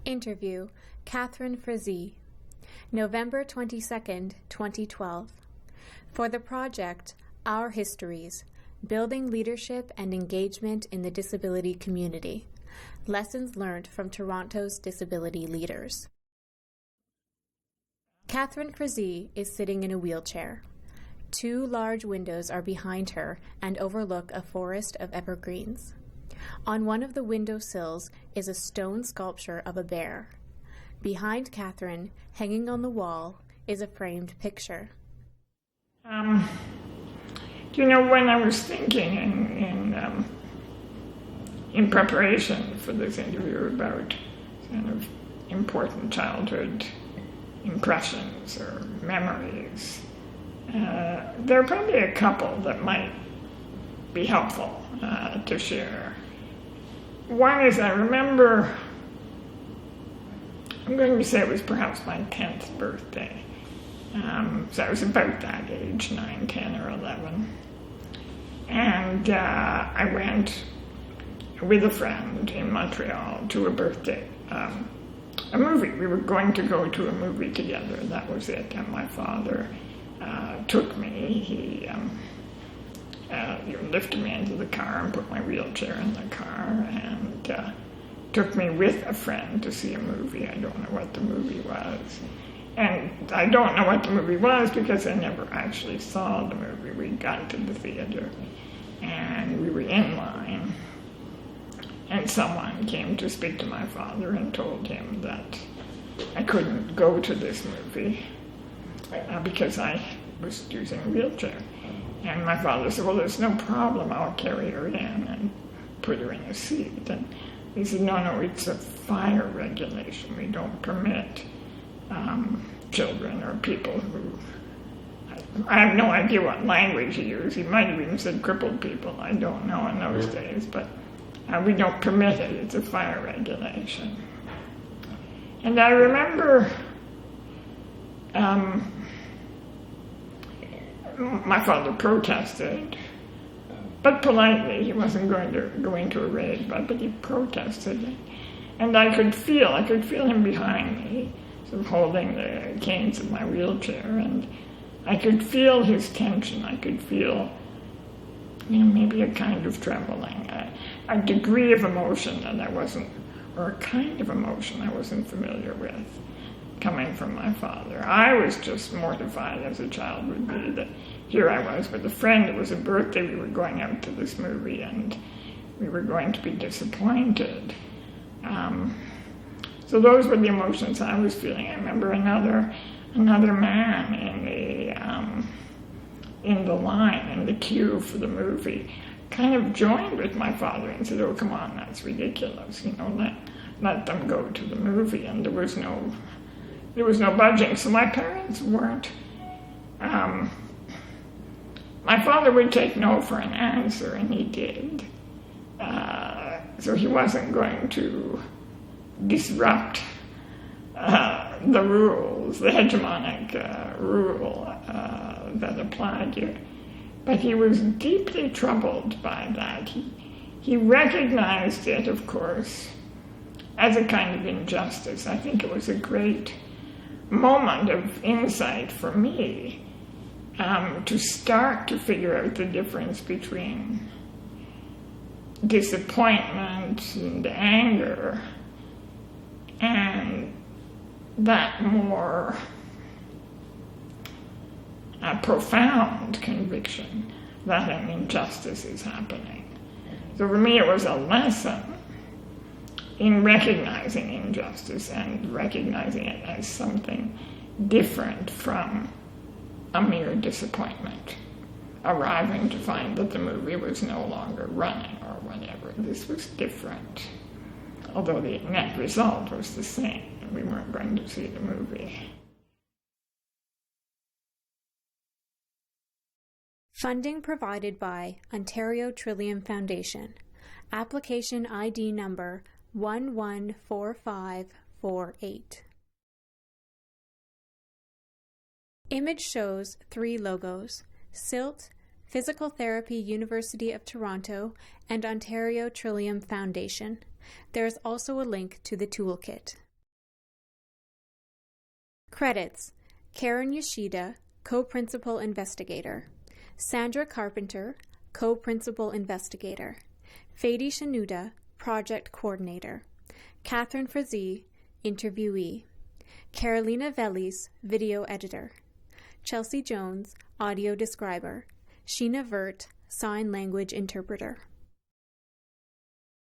Interview, Catherine Frazee, November 22nd, 2012. For the project, Our Histories, Building Leadership and Engagement in the Disability Community, Lessons Learned from Toronto's Disability Leaders. Catherine Frazee is sitting in a wheelchair. Two large windows are behind her and overlook a forest of evergreens. On one of the window sills is a stone sculpture of a bear. Behind Catherine, hanging on the wall, is a framed picture. When I was thinking in preparation for this interview about kind of important childhood impressions or memories, there are probably a couple that might be helpful to share. One is I remember, I'm going to say it was perhaps my 10th birthday. So I was about that age, 9, 10, or 11. And I went with a friend in Montreal to a birthday, a movie. We were going to go to a movie together, that was it. And my father took me. He lifted me into the car and put my wheelchair in the car and took me with a friend to see a movie. I don't know what the movie was. And I don't know what the movie was because I never actually saw the movie. We got to the theater and we were in line. And someone came to speak to my father and told him that I couldn't go to this movie because I was using a wheelchair. And my father said, well, there's no problem, I'll carry her in and put her in a seat. And he said, no, it's a fire regulation. We don't permit children or people who, I have no idea what language he used. He might have even said crippled people, I don't know in those days, but we don't permit it, it's a fire regulation. And I remember my father protested, but politely. He wasn't going to go into a rage, but he protested. And I could feel him behind me, sort of holding the canes of my wheelchair, and I could feel his tension. I could feel, maybe a kind of trembling, a degree of emotion that I wasn't, or a kind of emotion I wasn't familiar with, coming from my father. I was just mortified, as a child would be, that here I was with a friend. It was a birthday. We were going out to this movie, and we were going to be disappointed. So those were the emotions I was feeling. I remember another man in the line, in the queue for the movie, kind of joined with my father and said, oh, come on, that's ridiculous, let them go to the movie. And there was no budging. So my parents weren't, my father would take no for an answer, and he did. So he wasn't going to disrupt the rules, the hegemonic rule that applied here. But he was deeply troubled by that. He recognized it, of course, as a kind of injustice. I think it was a great moment of insight for me to start to figure out the difference between disappointment and anger and that more profound conviction that an injustice is happening. So for me, it was a lesson in recognizing injustice and recognizing it as something different from a mere disappointment, arriving to find that the movie was no longer running or whatever. This was different, although the net result was the same. We weren't going to see the movie. Funding provided by Ontario Trillium Foundation. Application ID number 114548. Image shows 3 logos: SILT, Physical Therapy University of Toronto, and Ontario Trillium Foundation. There is also a link to the toolkit. Credits: Karen Yoshida, Co-Principal Investigator. Sandra Carpenter, Co-Principal Investigator. Fady Shanuda, Project Coordinator. Catherine Frazee, Interviewee. Carolina Velis, Video Editor. Chelsea Jones, Audio Describer. Sheena Vert, Sign Language Interpreter.